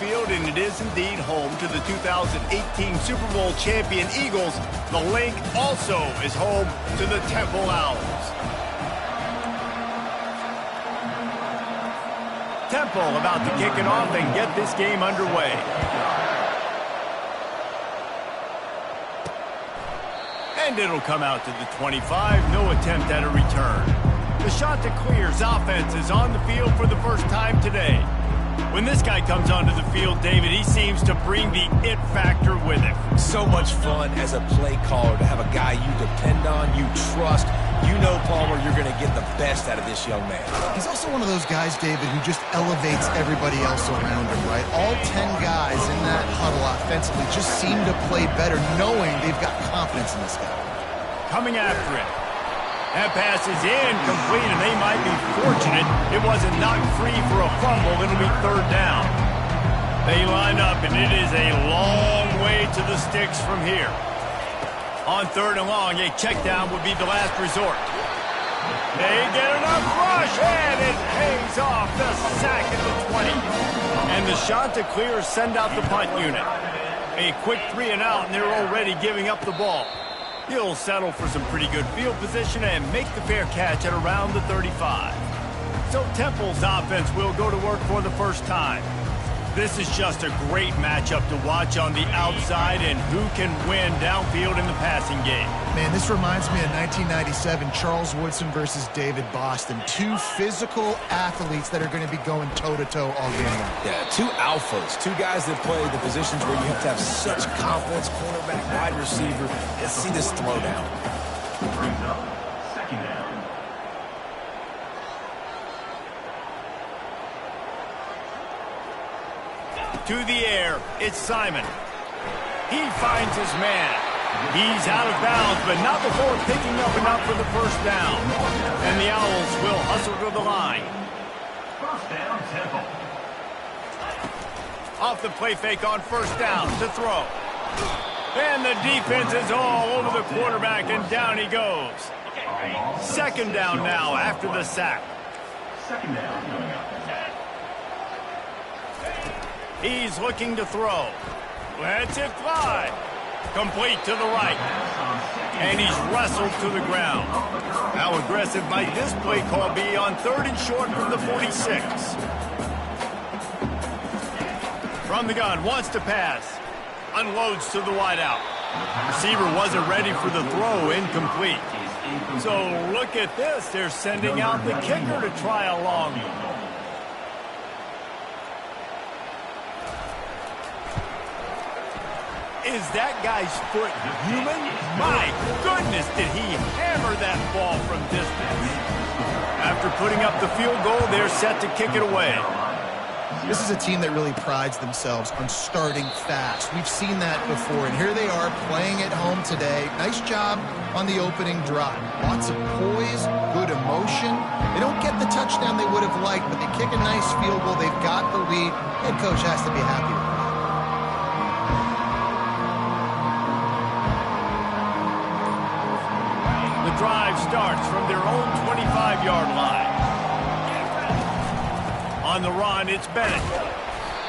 Field, and it is indeed home to the 2018 Super Bowl champion Eagles. The link also is home to the Temple Owls. Temple about to kick it off and get this game underway. And it'll come out to the 25. No attempt at a return. The Chanticleer's offense is on the field for the first time today. When this guy comes onto the field, David, he seems to bring the it factor with him. So much fun as a play caller to have a guy you depend on, you trust. You know, Palmer, you're going to get the best out of this young man. He's also one of those guys, David, who just elevates everybody else around him, right? All 10 guys in that huddle offensively just seem to play better knowing they've got confidence in this guy. Coming after it. That pass is incomplete, and they might be fortunate it wasn't knocked free for a fumble. It'll be third down. They line up, and it is a long way to the sticks from here. On third and long, a check down would be the last resort. They get enough rush, and it pays off the sack at the 20. And the Chanticleers send out the punt unit. A quick 3 and out, and they're already giving up the ball. He'll settle for some pretty good field position and make the fair catch at around the 35. So Temple's offense will go to work for the first time. This is just a great matchup to watch on the outside, and who can win downfield in the passing game. Man, this reminds me of 1997, Charles Woodson versus David Boston. Two physical athletes that are going to be going toe-to-toe all game long. Yeah, two alphas, two guys that play the positions where you have to have such confidence, cornerback, wide receiver. Let's see this throwdown. Brings up second down. To the air, it's Simon. He finds his man. He's out of bounds, but not before picking up enough for the first down. And the Owls will hustle to the line. First down, Temple. Off the play fake on first down to throw. And the defense is all over the quarterback, and down he goes. Second down now after the sack. Second down coming up. He's looking to throw. Lets it fly. Complete to the right. And he's wrestled to the ground. How aggressive might this play call be on third and short from the 46? From the gun, wants to pass. Unloads to the wideout. Receiver wasn't ready for the throw, incomplete. So look at this. They're sending out the kicker to try a long one. Is that guy's foot human? My goodness, did he hammer that ball from distance. After putting up the field goal, they're set to kick it away. This is a team that really prides themselves on starting fast. We've seen that before, and here they are playing at home today. Nice job on the opening drive. Lots of poise, good emotion. They don't get the touchdown they would have liked, but they kick a nice field goal. They've got the lead. Head coach has to be happy with that. The drive starts from their own 25-yard line. On the run, it's Bennett.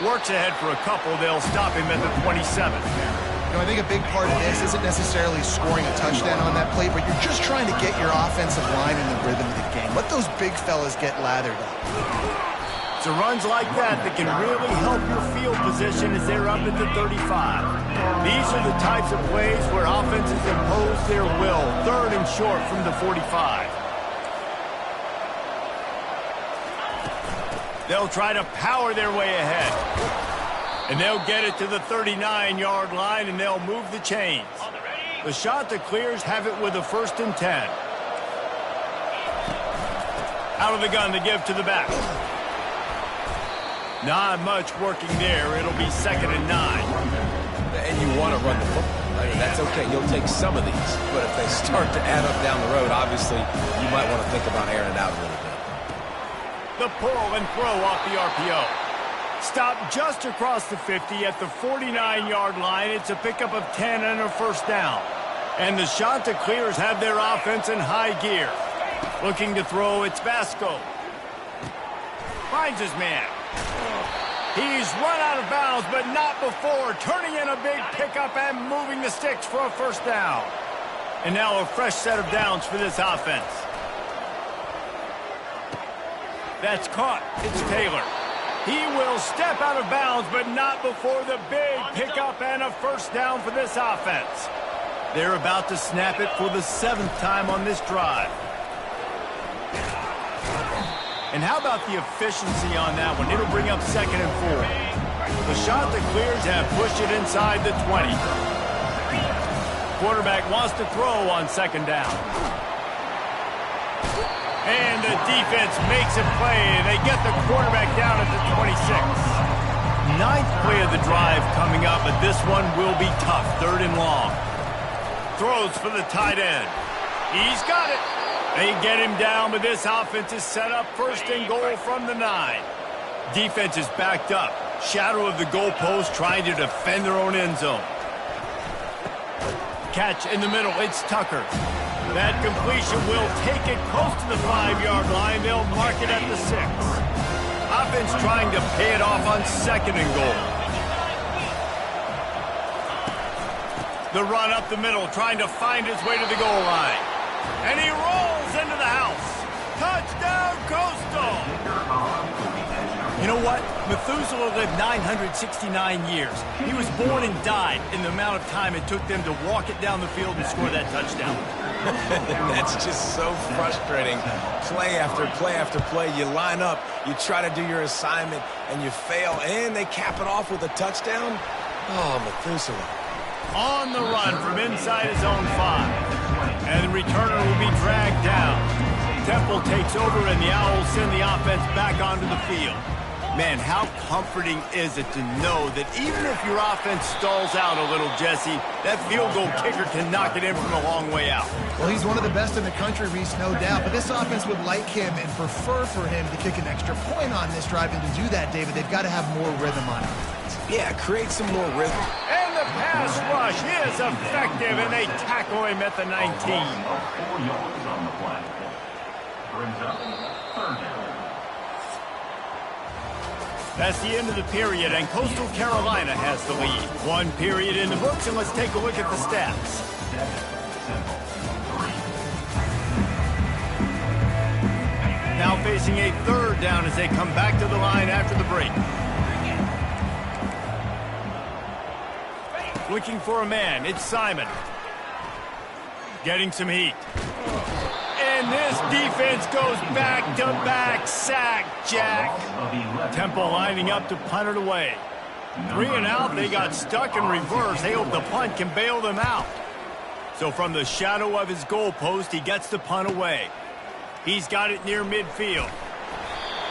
Works ahead for a couple. They'll stop him at the 27. You know, I think a big part of this isn't necessarily scoring a touchdown on that play, but you're just trying to get your offensive line in the rhythm of the game. Let those big fellas get lathered up. It's runs like that that can really help your field position as they're up at the 35. These are the types of plays where offenses impose their will. Third and short from the 45. They'll try to power their way ahead. And they'll get it to the 39-yard line, and they'll move the chains. The Chanticleers have it with a 1st and 10. Out of the gun to give to the back. Not much working there. It'll be 2nd and 9. And you want to run the football. I mean, that's okay. You'll take some of these. But if they start to add up down the road, obviously, you might want to think about airing it out a little bit. The pull and throw off the RPO. Stop just across the 50 at the 49-yard line. It's a pickup of 10 and a 1st down. And the Chanticleers have their offense in high gear. Looking to throw, it's Vasco. Finds his man. He's run out of bounds, but not before turning in a big pickup and moving the sticks for a first down. And now a fresh set of downs for this offense. That's caught. It's Taylor. He will step out of bounds, but not before the big pickup and a first down for this offense. They're about to snap it for the 7th time on this drive. And how about the efficiency on that one? It'll bring up 2nd and 4. The shot that clears have pushed it inside the 20. Quarterback wants to throw on 2nd down. And the defense makes a play. They get the quarterback down at the 26. 9th play of the drive coming up, but this one will be tough. 3rd and long. Throws for the tight end. He's got it. They get him down, but this offense is set up 1st and goal from the 9. Defense is backed up. Shadow of the goalpost trying to defend their own end zone. Catch in the middle. It's Tucker. That completion will take it close to the 5-yard line. They'll mark it at the 6. Offense trying to pay it off on 2nd and goal. The run up the middle, trying to find his way to the goal line. And he rolls into the house. Touchdown, Coastal! You know what? Methuselah lived 969 years. He was born and died in the amount of time it took them to walk it down the field and score that touchdown. That's just so frustrating. Play after play after play. You line up, you try to do your assignment, and you fail, and they cap it off with a touchdown? Oh, Methuselah. On the run from inside his own 5. And the returner will be dragged down. Temple takes over, and the Owls send the offense back onto the field. Man, how comforting is it to know that even if your offense stalls out a little, Jesse, that field goal kicker can knock it in from a long way out. Well, he's one of the best in the country, Reese, no doubt. But this offense would like him and prefer for him to kick an extra point on this drive. And to do that, David, they've got to have more rhythm on it. Yeah, create some more rhythm. And the pass rush is effective, and they tackle him at the 19. 4 yards on the play. Brings up 3rd down. That's the end of the period, and Coastal Carolina has the lead. 1 period in the books, and let's take a look at the stats. Now facing a 3rd down as they come back to the line after the break. Looking for a man, it's Simon. Getting some heat. And this defense goes back-to-back sack, Jack. Temple lining up to punt it away. 3 and out, they got stuck in reverse. They hope the punt can bail them out. So from the shadow of his goalpost, he gets the punt away. He's got it near midfield.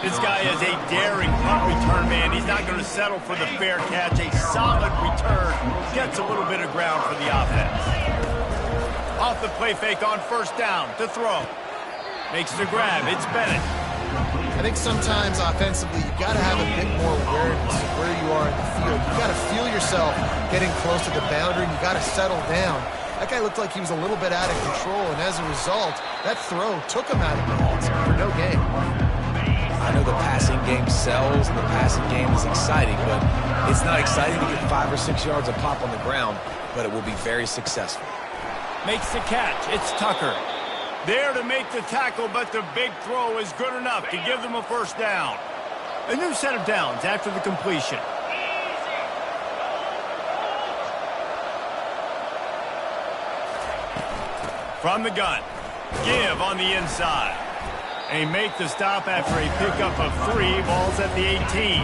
This guy is a daring punt return man. He's not going to settle for the fair catch. A solid return. Gets a little bit of ground for the offense. Off the play fake on 1st down to throw. Makes the grab. It's Bennett. I think sometimes offensively, you've got to have a bit more awareness of where you are in the field. You've got to feel yourself getting close to the boundary, and you've got to settle down. That guy looked like he was a little bit out of control, and as a result, that throw took him out of bounds for no gain. I know the passing game sells and the passing game is exciting, but it's not exciting to get 5 or 6 yards of pop on the ground, but it will be very successful. Makes the catch. It's Tucker. There to make the tackle, but the big throw is good enough to give them a 1st down. A new set of downs after the completion. From the gun. Give on the inside. They make the stop after a pickup of 3. Ball's at the 18.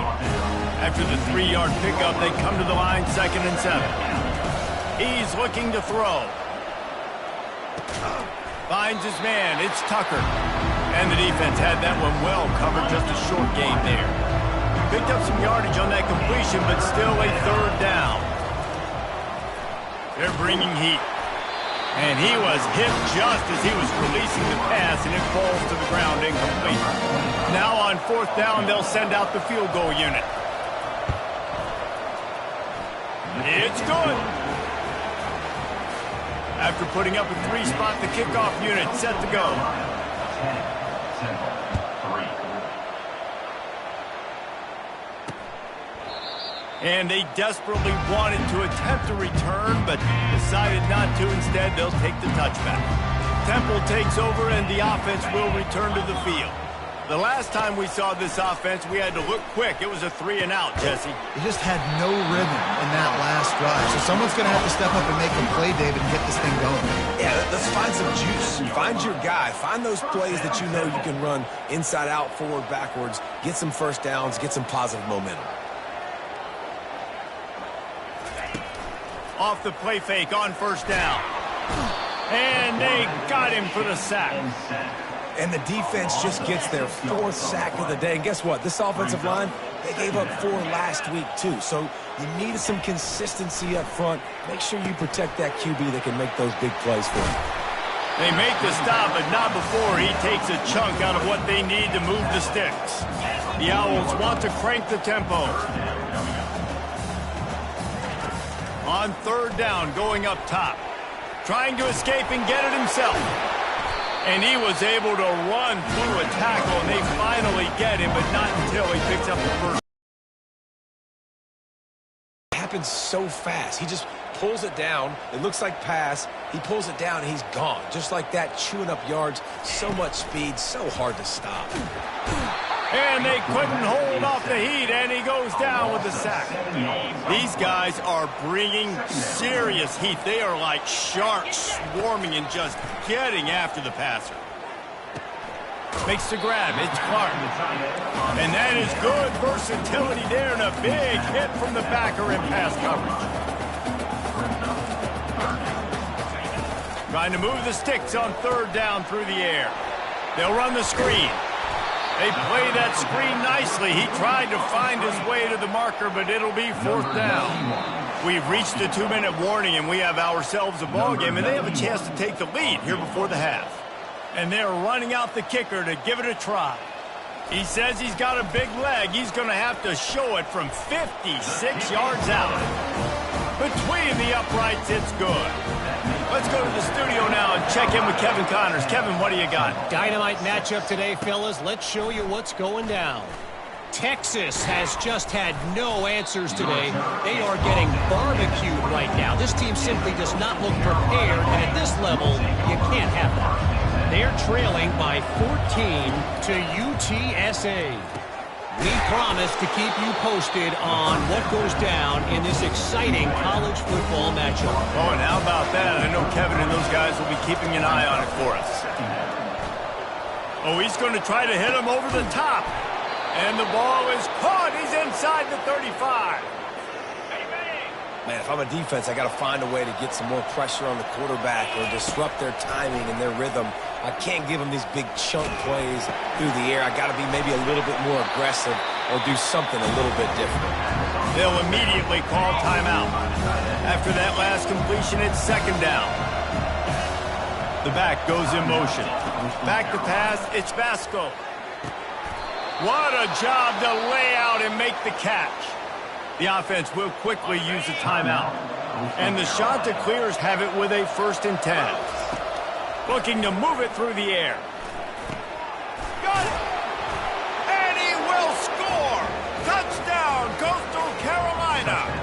After the 3-yard pickup, they come to the line 2nd and 7. He's looking to throw. Finds his man. It's Tucker. And the defense had that one well covered. Just a short gain there. Picked up some yardage on that completion, but still a 3rd down. They're bringing heat. And he was hit just as he was releasing the pass, and it falls to the ground incomplete. Now on 4th down, they'll send out the field goal unit. It's good. After putting up a 3-spot, the kickoff unit set to go. 10, 3. And they desperately wanted to attempt a return, but decided not to. Instead, they'll take the touchback. Temple takes over, and the offense will return to the field. The last time we saw this offense, we had to look quick. It was a 3-and-out, Jesse. They just had no rhythm in that last drive. So someone's going to have to step up and make a play, David, and get this thing going. Yeah, let's find some juice. Find your guy. Find those plays that you know you can run inside out, forward, backwards. Get some first downs. Get some positive momentum. Off the play fake on first down. And they got him for the sack. And the defense just gets their 4th sack of the day. And guess what? This offensive line, they gave up 4 last week, too. So you need some consistency up front. Make sure you protect that QB that can make those big plays for you. They make the stop, but not before he takes a chunk out of what they need to move the sticks. The Owls want to crank the tempo. On third down, going up top. Trying to escape and get it himself. And he was able to run through a tackle, and they finally get him, but not until he picks up the first. It happens so fast. He just pulls it down. It looks like pass. He pulls it down, and he's gone. Just like that, chewing up yards. So much speed, so hard to stop. And they couldn't hold off the heat, and he goes down with the sack. These guys are bringing serious heat. They are like sharks swarming and just getting after the passer. Makes the grab. It's Clark. And that is good versatility there, and a big hit from the backer in pass coverage. Trying to move the sticks on third down through the air. They'll run the screen. They play that screen nicely. He tried to find his way to the marker, but it'll be 4th down. We've reached the 2-minute warning, and we have ourselves a ball game, and they have a chance to take the lead here before the half. And they're running out the kicker to give it a try. He says he's got a big leg. He's going to have to show it from 56 yards out. Between the uprights, it's good. Let's go to the studio now and check in with Kevin Connors. Kevin, what do you got? Dynamite matchup today, fellas. Let's show you what's going down. Texas has just had no answers today. They are getting barbecued right now. This team simply does not look prepared, and at this level, you can't have that. They're trailing by 14 to UTSA. We promise to keep you posted on what goes down in this exciting college football matchup. Oh, and how about that? I know Kevin and those guys will be keeping an eye on it for us. Oh, he's going to try to hit him over the top. And the ball is caught. He's inside the 35. Man, if I'm a defense, I got to find a way to get some more pressure on the quarterback or disrupt their timing and their rhythm. I can't give them these big chunk plays through the air. I got to be maybe a little bit more aggressive or do something a little bit different. They'll immediately call timeout. After that last completion, it's 2nd down. The back goes in motion. Back to pass, it's Vasco. What a job to lay out and make the catch. The offense will quickly use a timeout. And the Chanticleers have it with a 1st and 10. Looking to move it through the air. Got it! And he will score! Touchdown, Coastal Carolina!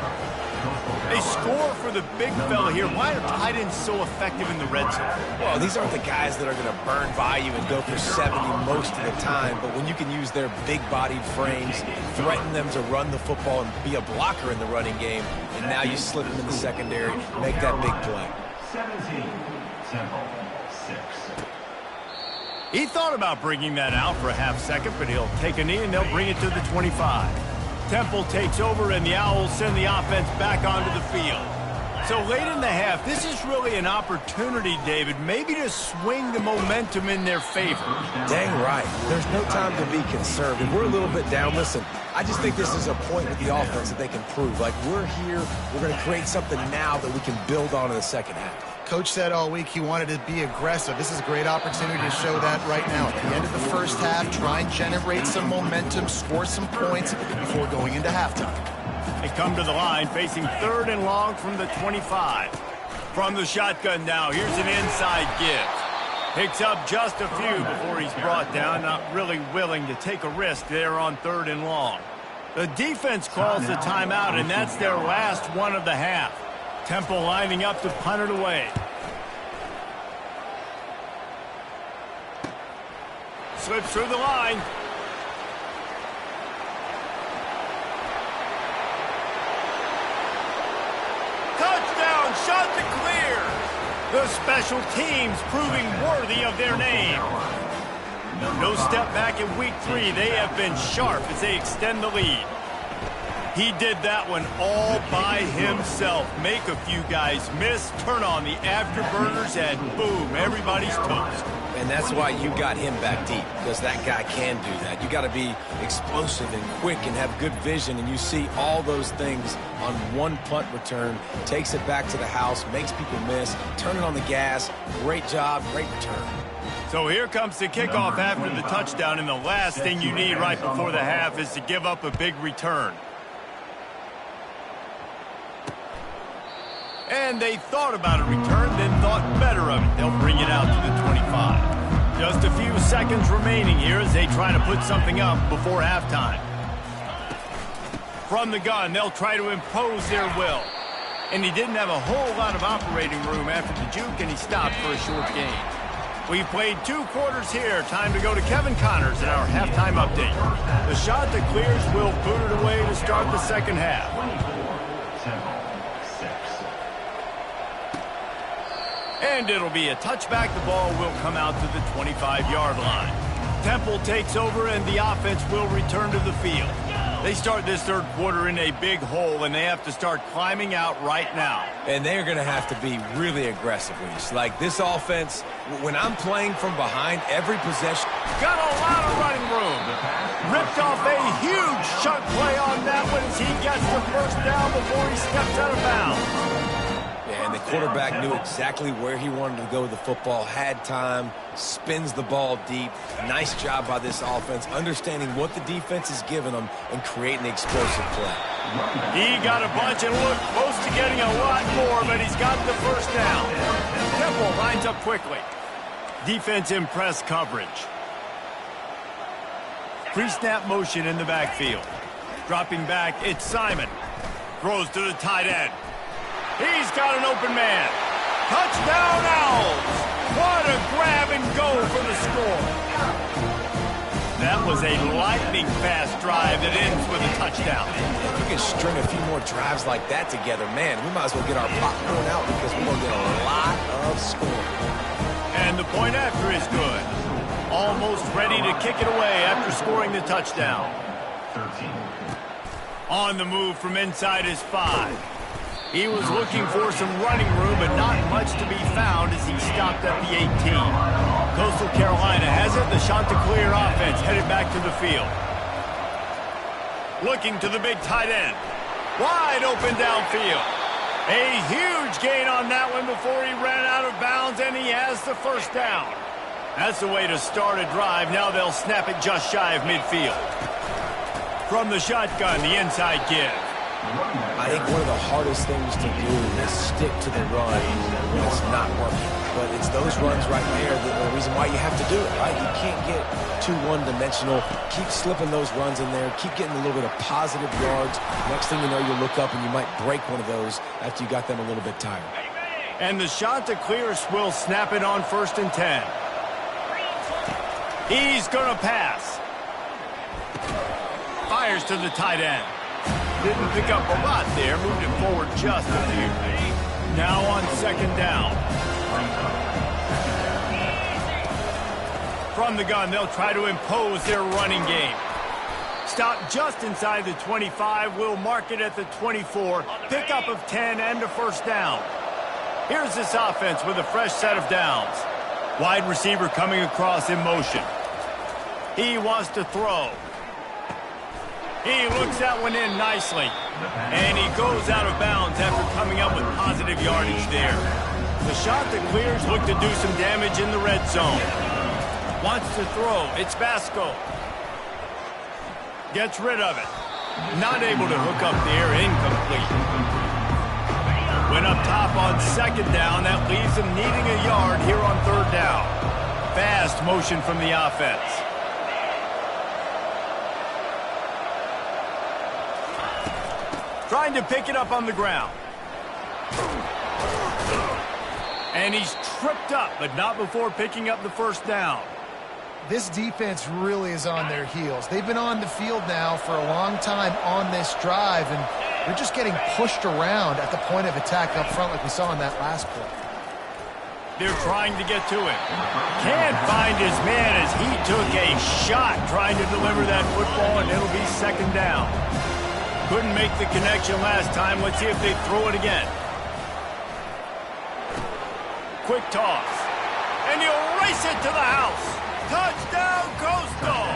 They score for the big fella here. Why are tight ends so effective in the red zone? Well, these aren't the guys that are going to burn by you and go for 70 most of the time, but when you can use their big-bodied frames, threaten them to run the football and be a blocker in the running game, and now you slip them in the secondary, make that big play. 17, Temple, 6. He thought about bringing that out for a half second, but he'll take a knee and they'll bring it to the 25. Temple takes over, and the Owls send the offense back onto the field. So late in the half, this is really an opportunity, David, maybe to swing the momentum in their favor. Dang right. There's no time to be concerned. If we're a little bit down, listen, I just think this is a point with the offense that they can prove. Like, we're here, we're going to create something now that we can build on in the second half. Coach said all week he wanted to be aggressive. This is a great opportunity to show that right now. At the end of the first half, try and generate some momentum, score some points before going into halftime. They come to the line facing 3rd and long from the 25. From the shotgun now, here's an inside give. Picks up just a few before he's brought down, not really willing to take a risk there on 3rd and long. The defense calls the timeout, and that's their last one of the half. Temple lining up to punt it away. Slips through the line. Touchdown, shot to clear. The special teams proving worthy of their name. No step back in week 3. They have been sharp as they extend the lead. He did that one all by himself. Make a few guys miss, turn on the afterburners, and boom, everybody's toast. And that's why you got him back deep, because that guy can do that. You got to be explosive and quick and have good vision, and you see all those things on one punt return. Takes it back to the house, makes people miss, turning on the gas. Great job, great return. So here comes the kickoff after the touchdown, and the last thing you need right before the half is to give up a big return. And they thought about a return, then thought better of it. They'll bring it out to the 25. Just a few seconds remaining here as they try to put something up before halftime. From the gun, they'll try to impose their will. And he didn't have a whole lot of operating room after the juke, and he stopped for a short gain. We've played 2 quarters here. Time to go to Kevin Connors in our halftime update. The shot that clears will boot it away to start the second half. And it'll be a touchback. The ball will come out to the 25-yard line. Temple takes over, and the offense will return to the field. They start this third quarter in a big hole, and they have to start climbing out right now. And they're going to have to be really aggressive, Reese. Like this offense, when I'm playing from behind, every possession. Got a lot of running room. Ripped off a huge chunk play on that one as he gets the first down before he steps out of bounds. And the quarterback knew exactly where he wanted to go with the football, had time, spins the ball deep. Nice job by this offense, understanding what the defense is giving them and creating the explosive play. He got a bunch and looked close to getting a lot more, but he's got the first down. Temple lines up quickly. Defense in press coverage. Pre-snap motion in the backfield. Dropping back, it's Simon. Throws to the tight end. He's got an open man. Touchdown, Owls! What a grab and go for the score. That was a lightning-fast drive that ends with a touchdown. If you can string a few more drives like that together, man, we might as well get our popcorn out because we're going to get a lot of scoring. And the point after is good. Almost ready to kick it away after scoring the touchdown. 13. On the move from inside his 5. He was looking for some running room, but not much to be found as he stopped at the 18. Coastal Carolina has it. The Chanticleer offense headed back to the field. Looking to the big tight end. Wide open downfield. A huge gain on that one before he ran out of bounds, and he has the first down. That's the way to start a drive. Now they'll snap it just shy of midfield. From the shotgun, the inside give. I think one of the hardest things to do is stick to the run when it's not working. But it's those runs right there that are the reason why you have to do it, right? You can't get too one-dimensional. Keep slipping those runs in there. Keep getting a little bit of positive yards. Next thing you know, you look up and you might break one of those after you got them a little bit tired. And the Chanticleers will snap it on 1st and 10. He's going to pass. Fires to the tight end. Didn't pick up a lot there, moved it forward just a few. Now on 2nd down. From the gun, they'll try to impose their running game. Stop just inside the 25, will mark it at the 24. Pickup of 10 and a first down. Here's this offense with a fresh set of downs. Wide receiver coming across in motion. He wants to throw. He looks that one in nicely. And he goes out of bounds after coming up with positive yardage there. The Chanticleers look to do some damage in the red zone. Wants to throw. It's Basco. Gets rid of it. Not able to hook up there. Incomplete. Went up top on 2nd down. That leaves them needing a yard here on 3rd down. Fast motion from the offense. Trying to pick it up on the ground. And he's tripped up, but not before picking up the first down. This defense really is on their heels. They've been on the field now for a long time on this drive, and they're just getting pushed around at the point of attack up front like we saw in that last play. They're trying to get to him. Can't find his man as he took a shot trying to deliver that football, and it'll be second down. Couldn't make the connection last time. Let's see if they throw it again. Quick toss. And he'll race it to the house. Touchdown, Coastal!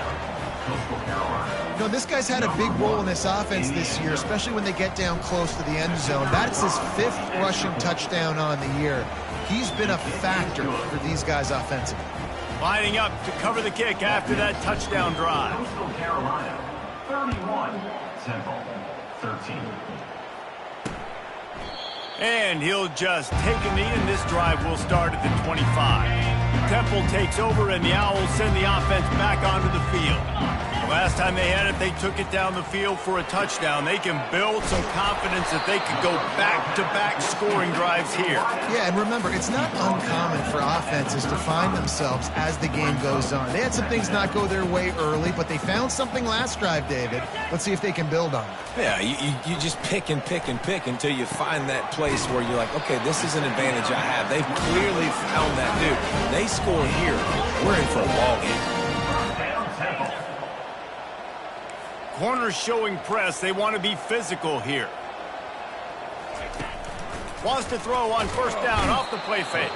You know, this guy's had a big role in this offense this year, especially when they get down close to the end zone. That's his 5th rushing touchdown on the year. He's been a factor for these guys offensively. Lining up to cover the kick after that touchdown drive. Coastal Carolina, 31. Temple, 13. And he'll just take a knee, and this drive will start at the 25. Temple takes over, and the Owls send the offense back onto the field. Last time they had it, they took it down the field for a touchdown. They can build some confidence that they could go back-to-back scoring drives here. Yeah, and remember, it's not uncommon for offenses to find themselves as the game goes on. They had some things not go their way early, but they found something last drive, David. Let's see if they can build on it. Yeah, you just pick and pick and pick until you find that place where you're like, okay, this is an advantage I have. They've clearly found that dude. They score here, we're in for a ball game. Corners showing press. They want to be physical here. Wants to throw on first down off the play fake.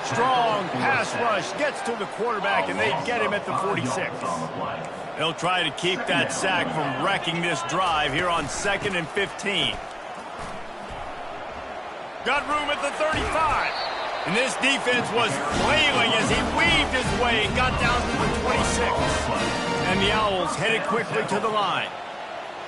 Strong pass rush gets to the quarterback, and they get him at the 46. They'll try to keep that sack from wrecking this drive here on 2nd and 15. Got room at the 35. And this defense was flailing as he weaved his way and got down to the 26. And the Owls headed quickly to the line.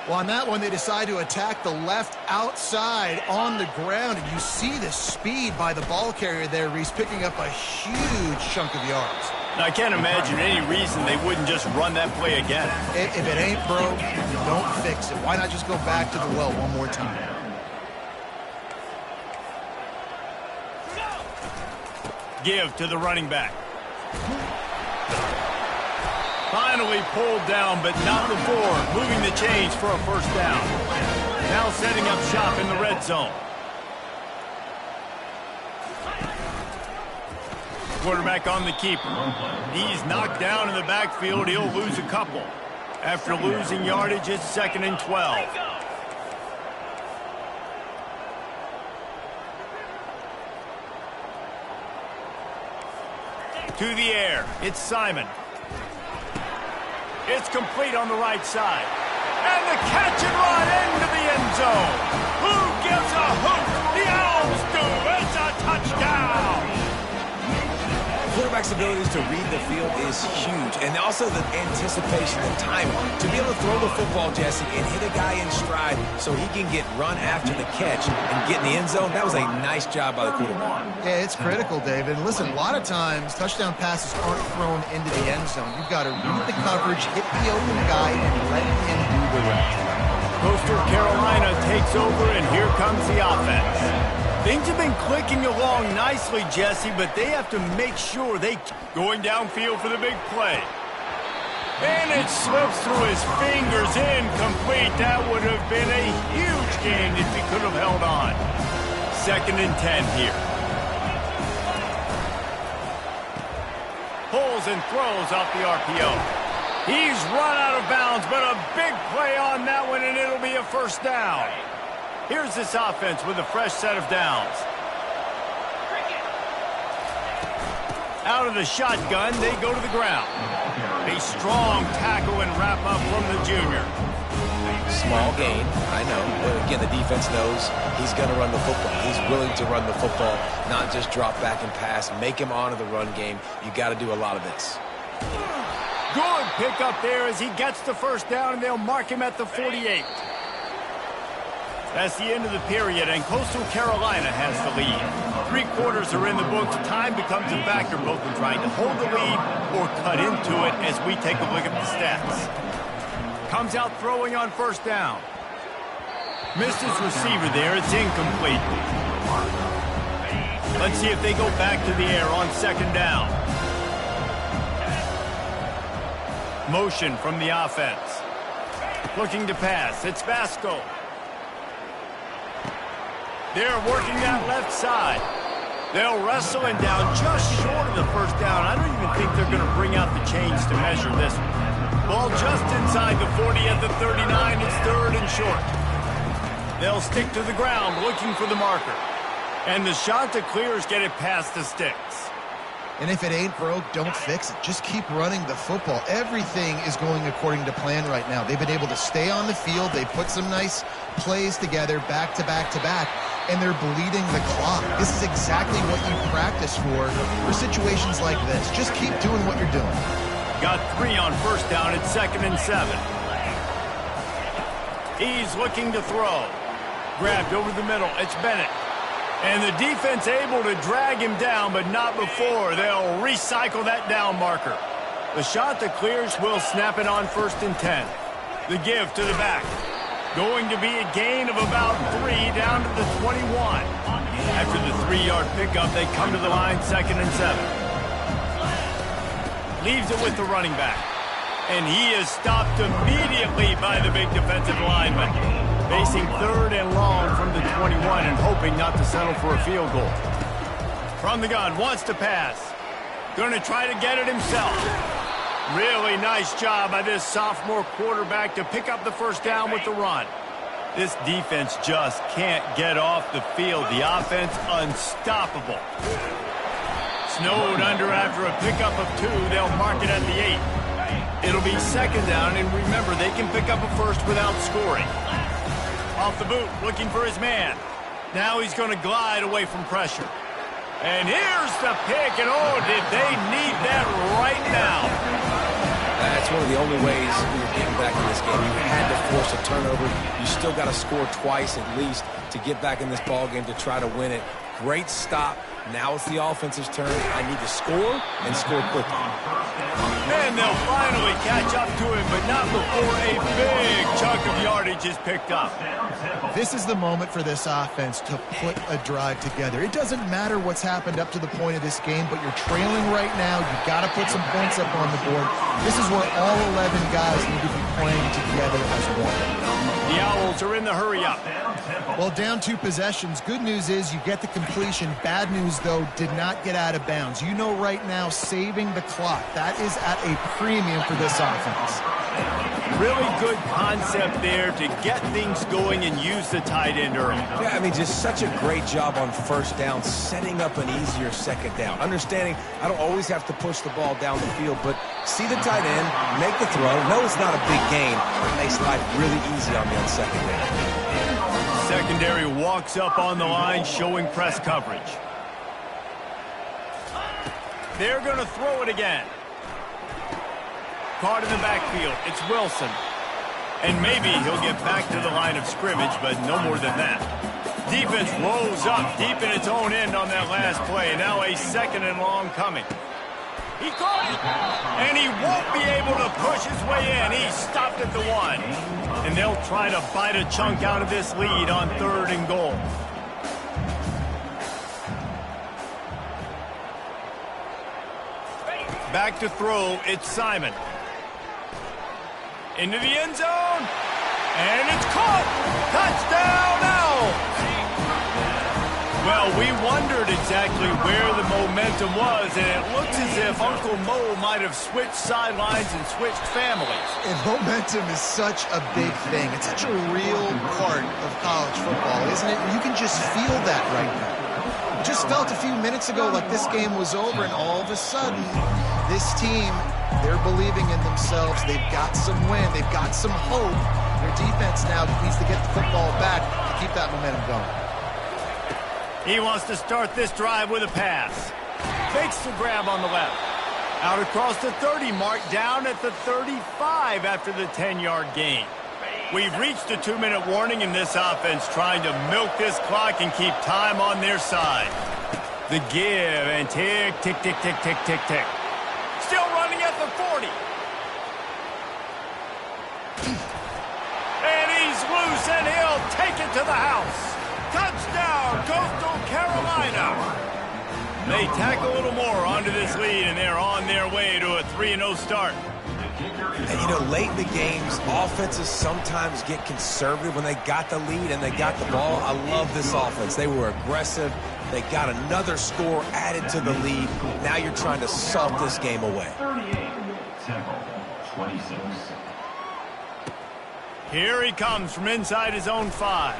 Well, on that one, they decide to attack the left outside on the ground. And you see the speed by the ball carrier there, Reese, picking up a huge chunk of yards. Now, I can't imagine any reason they wouldn't just run that play again. If it ain't broke, don't fix it. Why not just go back to the well one more time? Give to the running back. Finally pulled down, but not before moving the chains for a first down. Now setting up shop in the red zone. Quarterback on the keeper. He's knocked down in the backfield. He'll lose a couple. After losing yardage, it's 2nd and 12. To the air. It's Simon. It's complete on the right side. And the catch and run into the end zone. Who gives a hoot? The Owls do. It's a touchdown. Quarterback's abilities to read the field is huge, and also the anticipation, the timing. To be able to throw the football, Jesse, and hit a guy in stride so he can get run after the catch and get in the end zone, that was a nice job by the quarterback. Yeah, it's critical, David. Listen, a lot of times, touchdown passes aren't thrown into the end zone. You've got to read the coverage, hit the open guy, and let him do the rest. Coastal Carolina takes over, and here comes the offense. Things have been clicking along nicely, Jesse, but they have to make sure they going downfield for the big play. And it slips through his fingers, incomplete. That would have been a huge gain if he could have held on. 2nd and 10 here. Pulls and throws off the RPO. He's run out of bounds, but a big play on that one, and it'll be a first down. Here's this offense with a fresh set of downs. Out of the shotgun, they go to the ground. A strong tackle and wrap up from the junior. Small gain, I know. But again, the defense knows he's going to run the football. He's willing to run the football, not just drop back and pass. Make him honor the run game. You got to do a lot of this. Good pick up there as he gets the first down, and they'll mark him at the 48. That's the end of the period, and Coastal Carolina has the lead. 3 quarters are in the books. Time becomes a factor both in trying to hold the lead or cut into it as we take a look at the stats. Comes out throwing on first down. Missed his receiver there. It's incomplete. Let's see if they go back to the air on second down. Motion from the offense. Looking to pass. It's Vasco. They're working that left side. They'll wrestle and down just short of the first down. I don't even think they're going to bring out the chains to measure this one. Ball just inside the 40 at the 39. It's third and short. They'll stick to the ground looking for the marker. And the shot to clear is get it past the sticks. And if it ain't broke, don't fix it. Just keep running the football. Everything is going according to plan right now. They've been able to stay on the field. They put some nice plays together back to back to back, and they're bleeding the clock. This is exactly what you practice for situations like this. Just keep doing what you're doing. Got 3 on first down at 2nd and 7. He's looking to throw. Grabbed over the middle. It's Bennett. And the defense able to drag him down, but not before. They'll recycle that down marker. The shot that clears will snap it on 1st and 10. The give to the back. Going to be a gain of about 3 down to the 21. After the 3-yard pickup, they come to the line 2nd and 7. Leaves it with the running back. And he is stopped immediately by the big defensive lineman. Facing 3rd and long from the 21 and hoping not to settle for a field goal. From the gun, wants to pass. Going to try to get it himself. Really nice job by this sophomore quarterback to pick up the first down with the run. This defense just can't get off the field. The offense unstoppable. Snowed under after a pickup of 2. They'll mark it at the 8. It'll be 2nd down, and remember, they can pick up a first without scoring. Off the boot, looking for his man. Now he's going to glide away from pressure. And here's the pick, and oh, did they need that right now. That's one of the only ways you're getting back in this game. You had to force a turnover. You still got to score twice at least to get back in this ball game to try to win it. Great stop. Now it's the offense's turn. I need to score and score quickly. And they'll finally catch up to him, but not before a big chunk of yardage is picked up. This is the moment for this offense to put a drive together. It doesn't matter what's happened up to the point of this game, but you're trailing right now. You've got to put some points up on the board. This is where all 11 guys need to be playing together as one. The Owls are in the hurry-up. Well, down 2 possessions. Good news is you get the completion. Bad news, though, did not get out of bounds. You know right now, saving the clock. That is at a premium for this offense. Really good concept there to get things going and use the tight end early. Yeah, I mean, just such a great job on first down, setting up an easier second down. Understanding I don't always have to push the ball down the field, but see the tight end, make the throw. No, it's not a big gain, but it makes life really easy on me on second down. Secondary walks up on the line, showing press coverage. They're going to throw it again. Caught in the backfield. It's Wilson. And maybe he'll get back to the line of scrimmage, but no more than that. Defense rolls up deep in its own end on that last play. Now a 2nd and long coming. He caught it, and he won't be able to push his way in. He stopped at the 1. And they'll try to bite a chunk out of this lead on 3rd and goal. Back to throw, it's Simon. Into the end zone, and it's caught! Touchdown now! Well, we wondered exactly where the momentum was, and it looks as if Uncle Mo might have switched sidelines and switched families. And momentum is such a big thing. It's such a real part of college football, isn't it? You can just feel that right now. Just felt a few minutes ago like this game was over, and all of a sudden, this team, they're believing in themselves. They've got some wind. They've got some hope. Their defense now needs to get the football back to keep that momentum going. He wants to start this drive with a pass. Fakes the grab on the left. Out across the 30 mark, down at the 35 after the 10-yard gain. We've reached a 2-minute warning in this offense, trying to milk this clock and keep time on their side. The give, and tick, tick, tick, tick, tick, tick, tick. Still running at the 40. And he's loose, and he'll take it it to the house. Touchdown, Coastal Carolina. They tack a little more onto this lead, and they're on their way to a 3-0 start. And, you know, late in the games, offenses sometimes get conservative when they got the lead and they got the ball. I love this offense. They were aggressive. They got another score added to the lead. Now you're trying to salt this game away. 38, Temple, 26. Here he comes from inside his own 5.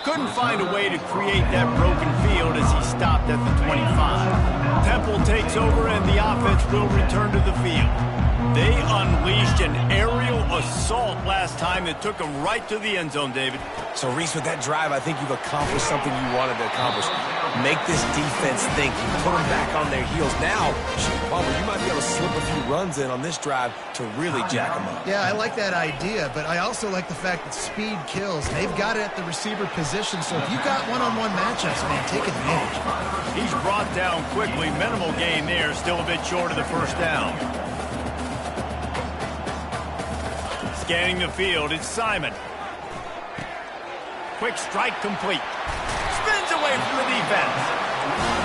Couldn't find a way to create that broken field as he stopped at the 25. Temple takes over and the offense will return to the field. They unleashed an aerial assault last time that took them right to the end zone, David. So, Reese, with that drive, I think you've accomplished something you wanted to accomplish. Make this defense think. You put them back on their heels. Now, Palmer, you might be able to slip a few runs in on this drive to really jack them up. Yeah, I like that idea, but I also like the fact that speed kills. They've got it at the receiver position, so if you've got one-on-one matchups, man, take advantage. He's brought down quickly. Minimal gain there, still a bit short of the first down. Scanning the field, it's Simon. Quick strike complete. Spins away from the defense.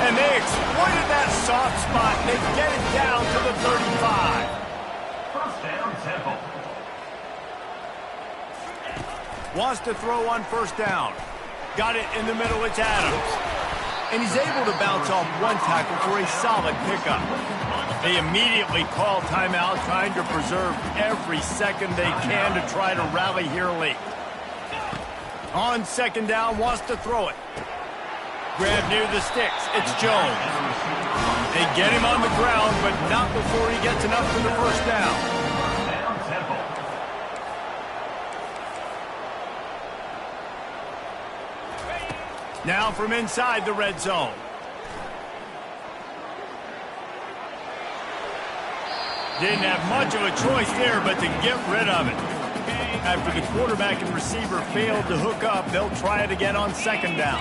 And they exploited that soft spot. They get it down to the 35. First down, Temple. Wants to throw on first down. Got it in the middle, it's Adams. And he's able to bounce off one tackle for a solid pickup. They immediately call timeout, trying to preserve every second they can to try to rally here late. On second down, wants to throw it. Grab near the sticks. It's Jones. They get him on the ground, but not before he gets enough for the first down. Down, Temple. Now from inside the red zone. Didn't have much of a choice there, but to get rid of it. After the quarterback and receiver failed to hook up, they'll try it again on second down.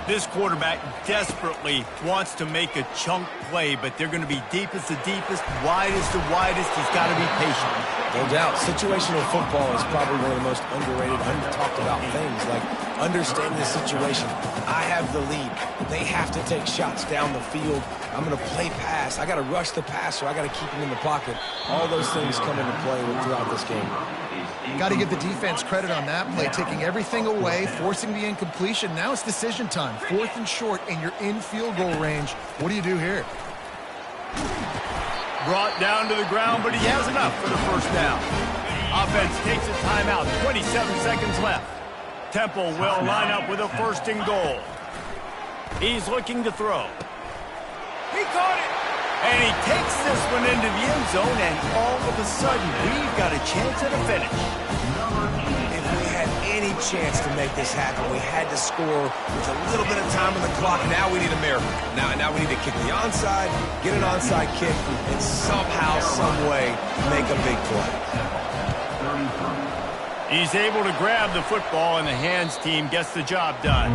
This quarterback desperately wants to make a chunk play, but they're going to be deepest the deepest, widest the widest. He's got to be patient. No doubt. Situational football is probably one of the most underrated, under-talked about things, like understanding the situation. I have the lead. They have to take shots down the field. I'm going to play pass. I got to rush the passer. I got to keep him in the pocket. All those things come into play throughout this game. Got to give the defense credit on that play, taking everything away, forcing the incompletion. Now it's decision time. 4th and short, and you're in field goal range. What do you do here? Brought down to the ground, but he has enough for the first down. Offense takes a timeout. 27 seconds left. Temple will line up with a 1st and goal. He's looking to throw. He caught it! And he takes this one into the end zone, and all of a sudden, we've got a chance at a finish. If we had any chance to make this happen, we had to score with a little bit of time on the clock. Now we need a miracle. Now we need to kick the onside, get an onside kick, and somehow, some way, make a big play. He's able to grab the football, and the hands team gets the job done.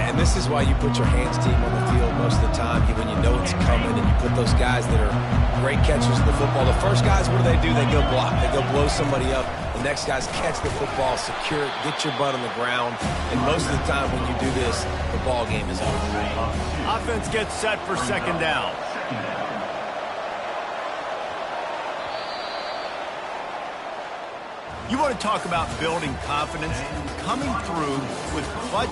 And this is why you put your hands team on the field most of the time, when you know it's coming, and you put those guys that are great catchers of the football. The first guys, what do? They go block. They go blow somebody up. The next guys catch the football, secure it, get your butt on the ground. And most of the time when you do this, the ball game is over. Offense gets set for second down. You want to talk about building confidence? Coming through with clutch